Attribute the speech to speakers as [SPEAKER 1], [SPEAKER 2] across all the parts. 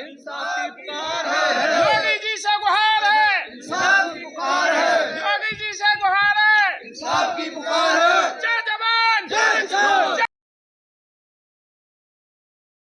[SPEAKER 1] इंसाफ की पुकार है, योगी जी से गुहार है, इंसाफ की पुकार है, योगी जी से गुहार है, इंसाफ की पुकार है। जय जवान जय किसान।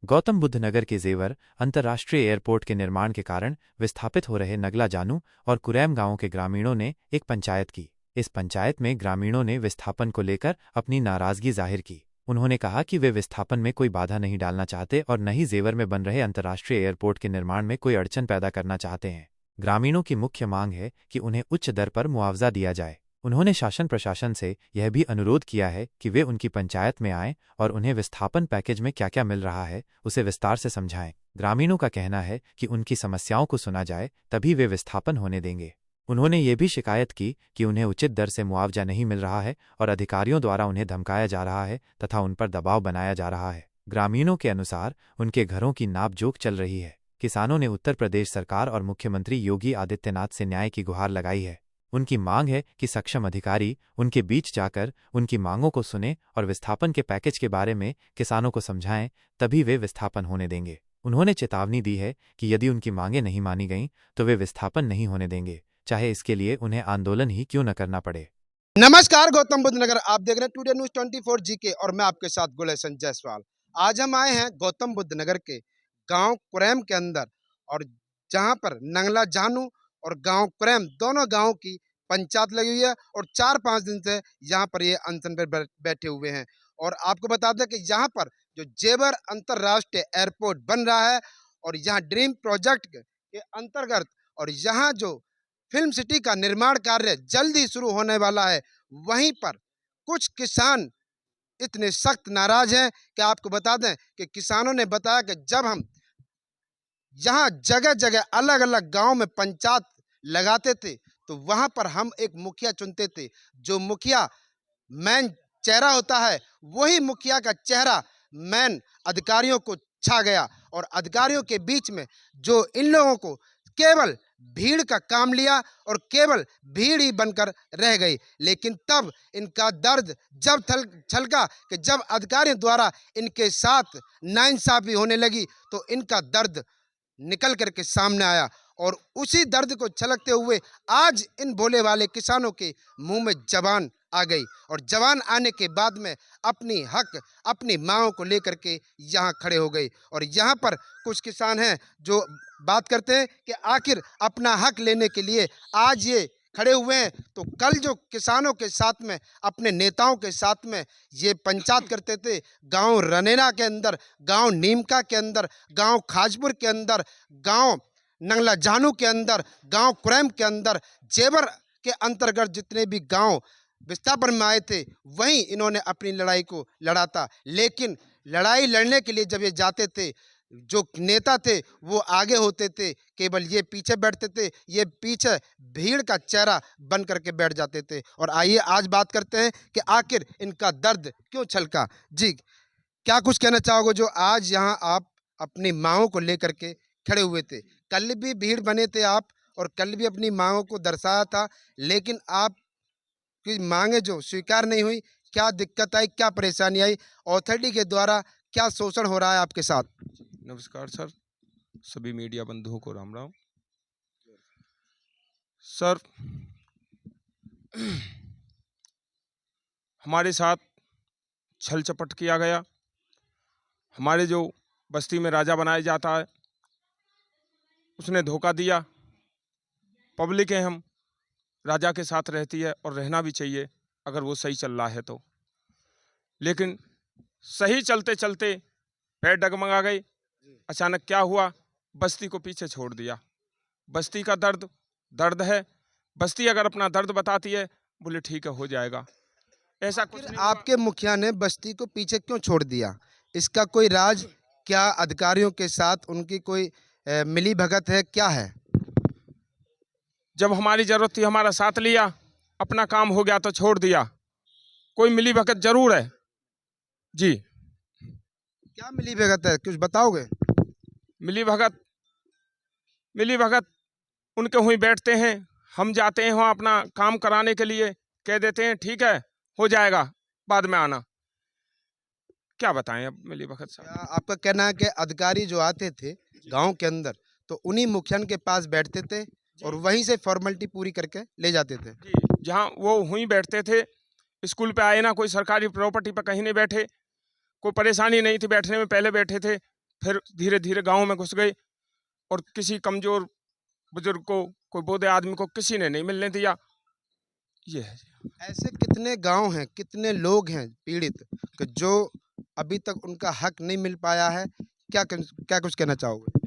[SPEAKER 2] गौतम बुद्ध नगर के जेवर अंतर्राष्ट्रीय एयरपोर्ट के निर्माण के कारण विस्थापित हो रहे नगला जानू और कुरैम गांवों के ग्रामीणों ने एक पंचायत की। इस पंचायत में ग्रामीणों ने विस्थापन को लेकर अपनी नाराजगी जाहिर की। उन्होंने कहा कि वे विस्थापन में कोई बाधा नहीं डालना चाहते और न ही जेवर में बन रहे अंतर्राष्ट्रीय एयरपोर्ट के निर्माण में कोई अड़चन पैदा करना चाहते हैं। ग्रामीणों की मुख्य मांग है कि उन्हें उच्च दर पर मुआवजा दिया जाए। उन्होंने शासन प्रशासन से यह भी अनुरोध किया है कि वे उनकी पंचायत में आएं और उन्हें विस्थापन पैकेज में क्या क्या मिल रहा है उसे विस्तार से समझाएं। ग्रामीणों का कहना है कि उनकी समस्याओं को सुना जाए तभी वे विस्थापन होने देंगे। उन्होंने ये भी शिकायत की कि उन्हें उचित दर से मुआवजा नहीं मिल रहा है और अधिकारियों द्वारा उन्हें धमकाया जा रहा है तथा उन पर दबाव बनाया जा रहा है। ग्रामीणों के अनुसार उनके घरों की नापजोख चल रही है। किसानों ने उत्तर प्रदेश सरकार और मुख्यमंत्री योगी आदित्यनाथ से न्याय की गुहार लगाई है। उनकी मांग है कि सक्षम अधिकारी उनके बीच जाकर उनकी मांगों को सुने और विस्थापन के पैकेज के बारे में किसानों को समझाएं, तभी वे विस्थापन होने देंगे। उन्होंने चेतावनी दी है कि यदि उनकी मांगें नहीं मानी गईं तो वे विस्थापन नहीं होने देंगे, चाहे इसके लिए उन्हें आंदोलन ही क्यों न करना पड़े।
[SPEAKER 3] नमस्कार, गौतम बुद्ध नगर आप देख रहे हैं टुडे न्यूज 24 जीके और मैं आपके साथ गुलेशन जायसवाल। आज हम आए हैं गौतम बुद्ध नगर के गांव कुरैम के अंदर, और जहां पर नंगला जानू और गांव कुरैम दोनों गांव की पंचायत लगी हुई है और 4-5 दिन से यहां पर ये अनशन पर बैठे हुए हैं। और आपको बता दें कि यहां पर जो जेवर अंतर्राष्ट्रीय एयरपोर्ट बन रहा है और यहाँ ड्रीम प्रोजेक्ट के अंतर्गत और यहाँ जो फिल्म सिटी का निर्माण कार्य जल्दी शुरू होने वाला है, वहीं पर कुछ किसान इतने सख्त नाराज हैं कि आपको बता दें कि किसानों ने बताया कि जब हम यहाँ जगह जगह अलग अलग गांव में पंचायत लगाते थे तो वहां पर हम एक मुखिया चुनते थे। जो मुखिया मैन चेहरा होता है, वही मुखिया का चेहरा मैन अधिकारियों को छा गया और अधिकारियों के बीच में जो इन लोगों को केवल भीड़ का काम लिया और केवल भीड़ ही बनकर रह गई। लेकिन तब इनका दर्द जब छलका कि जब अधिकारियों द्वारा इनके साथ नाइंसाफी होने लगी तो इनका दर्द निकल करके सामने आया और उसी दर्द को छलकते हुए आज इन भोले वाले किसानों के मुंह में जबान आ गई और जबान आने के बाद में अपनी हक अपनी मांगों को लेकर के यहाँ खड़े हो गए। और यहाँ पर कुछ किसान हैं जो बात करते हैं कि आखिर अपना हक लेने के लिए आज ये खड़े हुए हैं, तो कल जो किसानों के साथ में अपने नेताओं के साथ में ये पंचायत करते थे गांव रनेना के अंदर, गांव नीमका के अंदर, गांव खाजपुर के अंदर, गांव नंगला जानू के अंदर, गांव कुरैम के अंदर, जेवर के अंतर्गत जितने भी गांव विस्थापन में आए थे वहीं इन्होंने अपनी लड़ाई को लड़ा था। लेकिन लड़ाई लड़ने के लिए जब ये जाते थे, जो नेता थे वो आगे होते थे, केवल ये पीछे बैठते थे, ये पीछे भीड़ का चेहरा बन करके बैठ जाते थे। और आइए आज बात करते हैं कि आखिर इनका दर्द क्यों छलका। जी, क्या कुछ कहना चाहोगे जो आज यहाँ आप अपनी मांगों को लेकर के खड़े हुए थे? कल भी भीड़ बने थे आप और कल भी अपनी मांगों को दर्शाया था, लेकिन आप की मांगे जो स्वीकार नहीं हुई, क्या दिक्कत आई, क्या परेशानी आई, अथॉरिटी के द्वारा क्या शोषण हो रहा है आपके साथ?
[SPEAKER 4] नमस्कार सर, सभी मीडिया बंधुओं को राम राम। सर, हमारे साथ छल चपट किया गया। हमारे जो बस्ती में राजा बनाया जाता है उसने धोखा दिया। पब्लिक है, हम राजा के साथ रहती है और रहना भी चाहिए अगर वो सही चल रहा है तो। लेकिन सही चलते चलते पैर डगमगा गए। अचानक क्या हुआ, बस्ती को पीछे छोड़ दिया। बस्ती का दर्द दर्द है, बस्ती अगर अपना दर्द बताती है बोले ठीक है हो जाएगा, ऐसा कुछ नहीं।
[SPEAKER 3] आपके मुखिया ने बस्ती को पीछे क्यों छोड़ दिया? इसका कोई राज, क्या अधिकारियों के साथ उनकी कोई मिली भगत है, क्या है?
[SPEAKER 4] जब हमारी जरूरत थी हमारा साथ लिया, अपना काम हो गया तो छोड़ दिया। कोई मिली भगत जरूर है जी।
[SPEAKER 3] क्या मिली भगत है, कुछ बताओगे?
[SPEAKER 4] मिली भगत उनके हुई बैठते हैं, हम जाते हैं वहाँ अपना काम कराने के लिए, कह देते हैं ठीक है हो जाएगा बाद में आना। क्या बताएं अब मिली भगत साहब।
[SPEAKER 3] क्या आपका कहना है कि अधिकारी जो आते थे गांव के अंदर तो उन्हीं मुखियन के पास बैठते थे और वहीं से फॉर्मेलिटी पूरी करके ले जाते थे?
[SPEAKER 4] जी, जहाँ वो वहीं बैठते थे, स्कूल पे आए ना, कोई सरकारी प्रॉपर्टी पे कहीं नहीं बैठे, कोई परेशानी नहीं थी बैठने में, पहले बैठे थे, फिर धीरे धीरे गाँव में घुस गए और किसी कमजोर बुजुर्ग को, कोई बूढ़े आदमी को किसी ने नहीं मिलने दिया। ये है जी।
[SPEAKER 3] ऐसे कितने गांव हैं, कितने लोग हैं पीड़ित कि जो अभी तक उनका हक नहीं मिल पाया है? क्या कुछ कहना चाहोगे?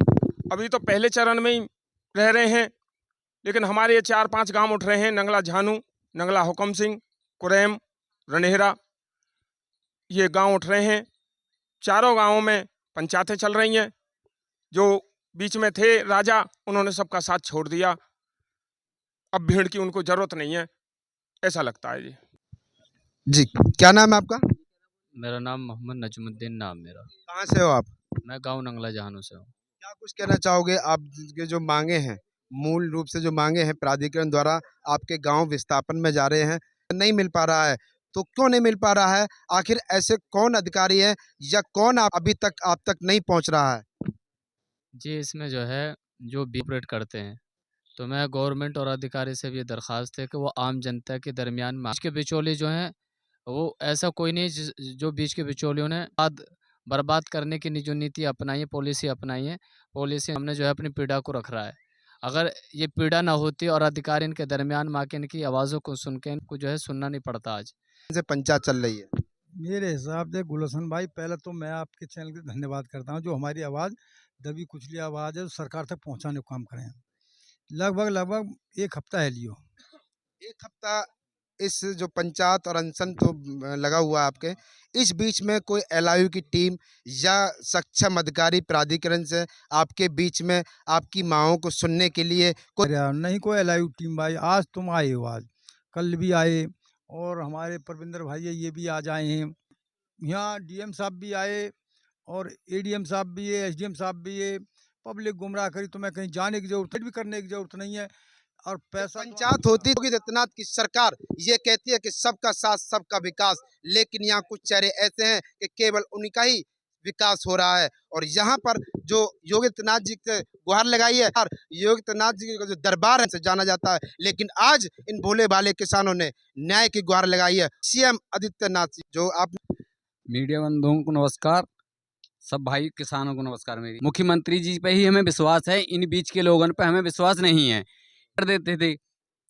[SPEAKER 4] अभी तो पहले चरण में ही रह रहे हैं, लेकिन हमारे ये 4-5 गांव उठ रहे हैं, नंगला झानू, नंगला हुकम सिंह, कुरैम, रनेहरा, ये गांव उठ रहे हैं। चारों गांवों में पंचायतें चल रही हैं। जो बीच में थे राजा, उन्होंने सबका साथ छोड़ दिया, अब भीड़ की उनको जरूरत नहीं है, ऐसा लगता है जी।
[SPEAKER 3] जी, क्या नाम है आपका?
[SPEAKER 5] मेरा नाम मोहम्मद नजमुद्दीन नाम मेरा।
[SPEAKER 3] कहाँ से हो आप?
[SPEAKER 5] मैं गाँव नंगला जहानू से हूँ।
[SPEAKER 3] क्या कुछ कहना चाहोगे? आपके जो मांगे हैं, मूल रूप से जो मांगे हैं प्राधिकरण द्वारा आपके गांव विस्थापन में जा रहे हैं, नहीं मिल पा रहा है, तो क्यों नहीं मिल पा रहा है? आखिर ऐसे कौन अधिकारी है या कौन अभी तक आप तक नहीं पहुंच रहा है?
[SPEAKER 5] जी, इसमें जो है जो बी ऑपरेट करते हैं, तो मैं गवर्नमेंट और अधिकारी से भी ये दरख्वास्त है कि वो आम जनता के दरमियान बीच के बिचौलिए जो हैं, वो ऐसा कोई नहीं जो बीच के बिचौलियों ने बर्बाद करने की जो नीति अपनाई है, पॉलिसी अपनाई है, पॉलिसी हमने जो है अपनी पीड़ा को रख रहा है। अगर ये पीड़ा ना होती और अधिकारी इनके दरमियान में आके इनकी आवाज़ों को सुन के इनको जो है सुनना नहीं पड़ता आज।
[SPEAKER 3] से पंचायत चल रही है।
[SPEAKER 6] मेरे हिसाब से गुलशन भाई, पहले तो मैं आपके चैनल का धन्यवाद करता हूं, जो हमारी आवाज़ दबी कुचली आवाज़ है तो सरकार तक पहुंचाने का काम करें। लगभग 1 हफ्ता है लियो।
[SPEAKER 3] 1 हफ्ता इस जो पंचायत और अनशन तो लगा हुआ है आपके, इस बीच में कोई एलआईयू की टीम या सक्षम अधिकारी प्राधिकरण से आपके बीच में आपकी मांगों को सुनने के लिए
[SPEAKER 6] अरे नहीं कोई लाइव टीम भाई, आज तुम आए हो, आज कल भी आए और हमारे परविंदर भाई है ये भी आ जाए हैं। यहाँ डीएम साहब भी आए और एडीएम साहब भी है, एसडीएम साहब भी है। पब्लिक गुमराह करी तो मैं कहीं जाने की जरूरत भी करने की जरूरत नहीं है और पैसा
[SPEAKER 3] पंचायत होती होगी आदित्यनाथ की सरकार ये कहती है कि सबका साथ सबका विकास, लेकिन यहाँ कुछ चेहरे ऐसे हैं कि केवल उन्हीं का ही विकास हो रहा है। और यहाँ पर जो योगी आदित्यनाथ जी से गुहार लगाई है, और योगी आदित्यनाथ जी का जो दरबार है से जाना जाता है, लेकिन आज इन भोले भाले किसानों ने न्याय की गुहार लगाई है। सीएम आदित्यनाथ जी, जो आप
[SPEAKER 7] मीडिया बंधुओं को नमस्कार, सब भाई किसानों को नमस्कार। मेरी मुख्यमंत्री जी पे ही हमें विश्वास है, इन बीच के लोगों पे हमें विश्वास नहीं है। कर देते थे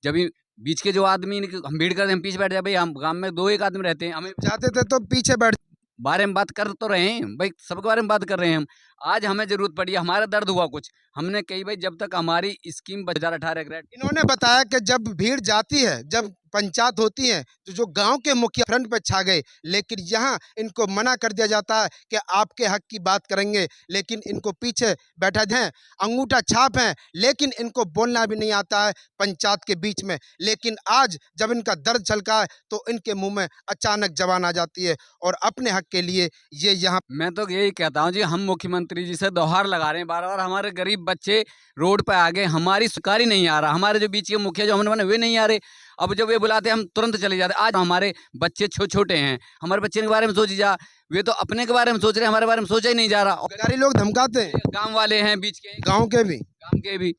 [SPEAKER 7] जब बीच के जो आदमी हम भीड़ करते हम पीछे बैठ जाए, भाई हम गांव में 2-1 आदमी रहते हैं, हमें
[SPEAKER 3] चाहते थे तो पीछे बैठ
[SPEAKER 7] बारे में बात कर तो रहे हैं भाई, सबके बारे में बात कर रहे हैं हम। आज हमें जरूरत पड़ी, हमारा दर्द हुआ कुछ, हमने कही भाई जब तक हमारी स्कीम 2018
[SPEAKER 3] इन्होंने बताया कि जब भीड़ जाती है, जब पंचायत होती है, तो जो गांव के मुखिया फ्रंट पे छा गए, लेकिन यहाँ इनको मना कर दिया जाता है कि आपके हक की बात करेंगे, लेकिन इनको पीछे बैठा है, अंगूठा छाप है, लेकिन इनको बोलना भी नहीं आता है पंचायत के बीच में। लेकिन आज जब इनका दर्द छलका है तो इनके मुंह में अचानक जबान आ जाती है और अपने हक के लिए ये यहाँ।
[SPEAKER 7] मैं तो यही कहता हूँ जी, हम मुख्यमंत्री जी से दोहार लगा रहे हैं बार बार, हमारे गरीब बच्चे रोड पे आ गए, हमारी सरकार ही नहीं आ रहा, हमारे जो बीच के मुखिया जो हमने बने वे नहीं आ रहे। अब जब वे बुलाते हम तुरंत चले जाते। आज हमारे बच्चे छोटे हैं, हमारे बच्चे के बारे में सोची जा, वे तो अपने के बारे में सोच रहे हैं, हमारे बारे में सोचा ही नहीं जा रहा।
[SPEAKER 3] अधिकारी लोग धमकाते हैं,
[SPEAKER 7] गांव वाले हैं बीच के,
[SPEAKER 3] गांव के भी,
[SPEAKER 7] गांव के भी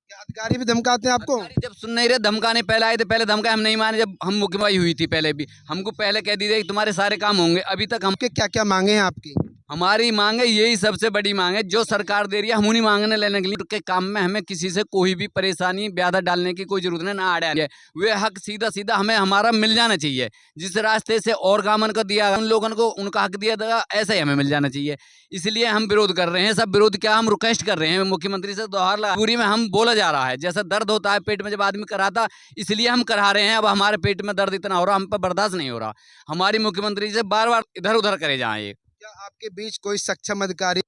[SPEAKER 3] क्या अधिकारी भी धमकाते हैं आपको?
[SPEAKER 7] अधिकारी जब सुन नहीं रहे, धमकाने पहले आए थे, पहले धमकाए, हम नहीं माने। जब हम मुख्यमंत्री हुई थी पहले भी हमको पहले कह दी थी तुम्हारे सारे काम होंगे, अभी तक हम
[SPEAKER 3] के क्या क्या मांगे हैं आपकी?
[SPEAKER 7] हमारी मांग है, यही सबसे बड़ी मांग है, जो सरकार दे रही है हम उन्हीं मांगने लेने के लिए के काम में हमें किसी से कोई भी परेशानी ब्यादा डालने की कोई जरूरत नहीं, ना आड़े है। वे हक सीधा सीधा हमें हमारा मिल जाना चाहिए, जिस रास्ते से और गामन को दिया उन लोगों को उनका हक दिया था, ऐसा ही हमें मिल जाना चाहिए। इसलिए हम विरोध कर रहे हैं। सब विरोध क्या, हम रिक्वेस्ट कर रहे हैं मुख्यमंत्री से, दोहार लगा पूरी में हम बोला जा रहा है, जैसा दर्द होता है पेट में जब आदमी कराता, इसलिए हम करा रहे हैं। अब हमारे पेट में दर्द इतना हो रहा, हम पर बर्दाश्त नहीं हो रहा। हमारी मुख्यमंत्री से बार बार इधर उधर करे जाए।
[SPEAKER 3] क्या आपके बीच कोई सक्षम अधिकारी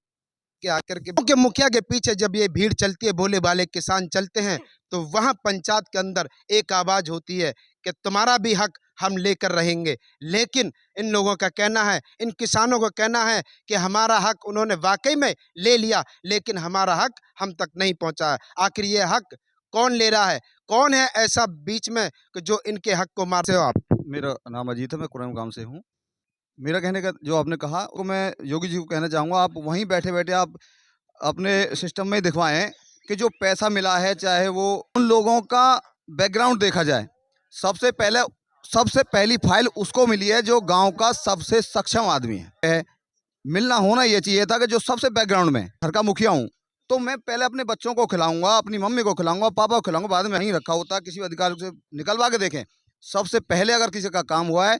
[SPEAKER 3] के आकर के मुखिया के पीछे जब ये भीड़ चलती है, भोले भाले किसान चलते हैं, तो वहां पंचायत के अंदर एक आवाज होती है कि तुम्हारा भी हक हम लेकर रहेंगे। लेकिन इन लोगों का कहना है, इन किसानों का कहना है कि हमारा हक उन्होंने वाकई में ले लिया, लेकिन हमारा हक हम तक नहीं पहुंचा है। आखिर ये हक कौन ले रहा है? कौन है ऐसा बीच में कि जो इनके हक को मार से हो आप?
[SPEAKER 8] मेरा नाम अजीत है, मैं कुरैम गांव से हूँ। मेरा कहने का जो आपने कहा वो मैं योगी जी को कहना चाहूँगा, आप वहीं बैठे बैठे आप अपने सिस्टम में दिखवाएं कि जो पैसा मिला है चाहे वो उन लोगों का बैकग्राउंड देखा जाए। सबसे पहली फाइल उसको मिली है जो गांव का सबसे सक्षम आदमी है। मिलना होना ये चाहिए था कि जो सबसे बैकग्राउंड में, घर का मुखिया हूँ तो मैं पहले अपने बच्चों को खिलाऊंगा, अपनी मम्मी को खिलाऊंगा, पापा को खिलाऊंगा, बाद में नहीं रखा होता। किसी अधिकारी से निकलवा के देखें, सबसे पहले अगर किसी का काम हुआ है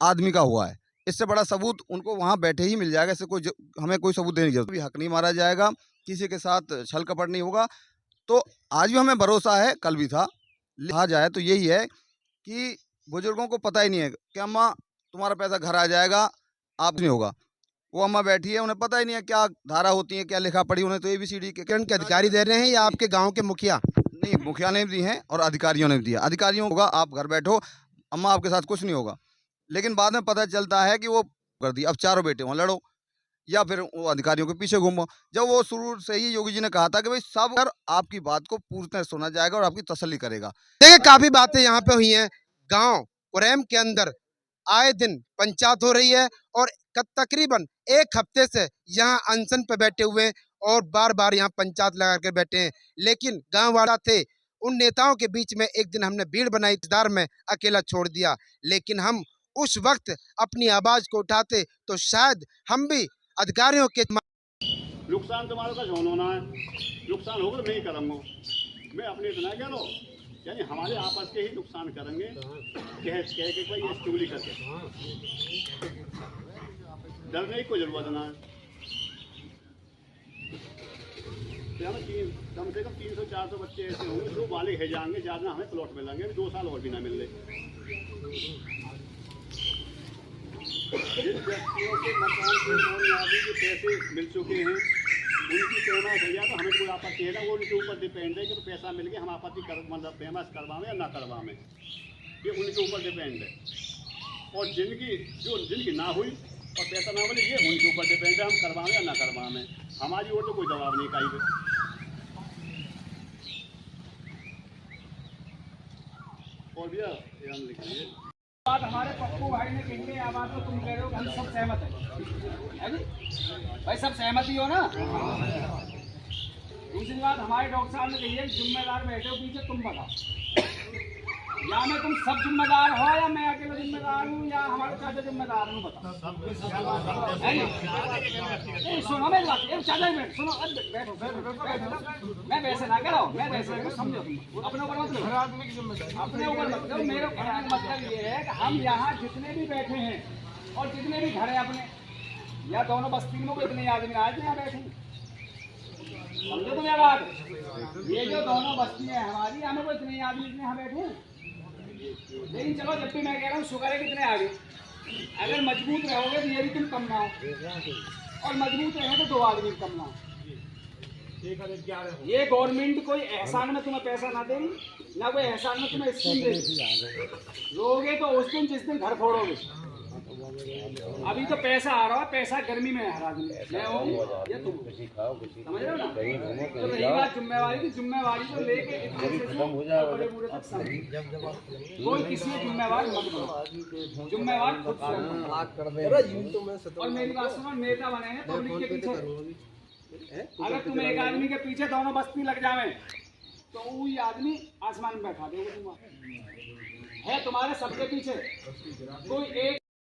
[SPEAKER 8] आदमी का हुआ है। इससे बड़ा सबूत उनको वहाँ बैठे ही मिल जाएगा। इससे हमें कोई सबूत देने की जरूरत नहीं। हक नहीं मारा जाएगा, किसी के साथ छल कपट नहीं होगा। तो आज भी हमें भरोसा है, कल भी था। कहा जाए तो यही है कि बुजुर्गों को पता ही नहीं है कि अम्मा तुम्हारा पैसा घर आ जाएगा, आप नहीं होगा। वो अम्मा बैठी है, उन्हें पता ही नहीं है क्या धारा होती है, क्या लिखा पढ़ी। उन्हें तो ABCD
[SPEAKER 3] के अधिकारी दे रहे हैं या आपके गाँव के मुखिया?
[SPEAKER 8] नहीं, मुखिया ने भी दी हैं और अधिकारियों ने भी दिया। अधिकारियों होगा आप घर बैठो, अम्मा आपके साथ कुछ नहीं होगा। लेकिन बाद में पता चलता है कि वो कर दी, अब चारों बेटे वहाँ लड़ो या फिर वो अधिकारियों के पीछे घूमो। जब वो शुरू से ही योगी जी ने कहा था कि भाई सब कर आपकी बात को पूरी तरह सुना जाएगा और आपकी तसल्ली करेगा।
[SPEAKER 3] देखिए काफी बातें यहाँ पे हुई हैं। गांव कुरैम के अंदर आए दिन पंचायत हो रही है और तकरीबन एक हफ्ते से यहाँ अनशन पे बैठे हुए हैं और बार बार यहाँ पंचायत लगा कर बैठे हैं। लेकिन गाँव वाला थे, उन नेताओं के बीच में एक दिन हमने भीड़ बनाई, दार में अकेला छोड़ दिया। लेकिन हम उस वक्त अपनी आवाज को उठाते तो शायद हम भी अधिकारियों के
[SPEAKER 9] नुकसान तुम्हारे का जोन होना है, नुकसान होगा तो मैं ही करूँगा। मैं अपने इतना कह रहा हूँ, यानी हमारे आपस के ही नुकसान करेंगे कह के भाई ये चुगली करके। डरने की कोई जरूरत ना है। तो हमें कम से कम 300-400 बच्चे ऐसे होंगे जो बालिग है जाएंगे, ज़्यादा हमें प्लॉट मिलेंगे, 2 साल और भी ना मिल रहे। जिन व्यक्तियों के मकान के लोन आदि के पैसे मिल चुके हैं उनकी पेमेंट भैया तो हमें कोई आपत्ति है ना, वो उनके ऊपर डिपेंड है कि तो पैसा मिल गया हम आपत्ति मतलब पेमेंट करवाएं या ना करवाएं, ये उनके ऊपर डिपेंड है। और जिनकी ना हुई और पैसा ना मिले ये उनके ऊपर डिपेंड है, हम करवाएं या ना करवाएं। हमारी ओर तो कोई जवाब नहीं कहीं पे। और भैया ये हम लिखिए
[SPEAKER 1] बात हमारे पप्पू भाई ने कही है, बात तो तुम कह रहे हो कि हम सब सहमत है भाई, सब सहमत ही हो ना। दूसरी बात हमारे डॉक्टर साहब ने कही है जिम्मेदार बैठे हो पीछे, तुम बताओ या मैं तुम सब जिम्मेदार हो या मैं अकेला जिम्मेदार हूँ या हमारे चाचा जिम्मेदार हूँ, बताओ। सुनो मेरी बात, चाचा मिनट सुनो, मैं वैसे ना करो, मैं वैसे समझो, अपने ऊपर मत लो, अपने ऊपर मत लो। मेरा कहने का मतलब ये है कि हम यहाँ जितने भी बैठे हैं और जितने भी घर हैं अपने, या दोनों बस्ती में कोई इतने आदमी आज यहाँ बैठे हैं, समझो तुम्हें बात। ये जो दोनों बस्ती है हमारी, हमें कोई इतने आदमी इतने यहाँ बैठे हैं। लेकिन चलो जब भी मैं कह रहा हूँ शुक्र है कितने आगे, अगर मजबूत रहोगे तो ये भी तुम कम ना हो, और मजबूत रहे तो 2 आदमी कम ना हो। ये गवर्नमेंट कोई एहसान में तुम्हें पैसा ना देगी, ना कोई एहसान में तुम्हें स्कीम देगी। लोगे तो उस दिन जिस दिन घर फोड़ोगे। अभी तो पैसा आ रहा है, पैसा गर्मी में है, मैं हूँ या तुम, समझ रहे हो ना। तो रही बात जिम्मेवारी की, जिम्मेवारी को लेके बड़े बूढ़े तक कोई किसी जिम्मेवार मत बनो, जिम्मेवार खुद से। और मेरी बात सुनो, नेता बने हैं पब्लिक के पीछे, अगर तुम एक आदमी के पीछे दोनों बस्ती लग जावे तो वही आदमी आसमान में बैठा दोगे। तुम है तुम्हारे सबके पीछे कोई एक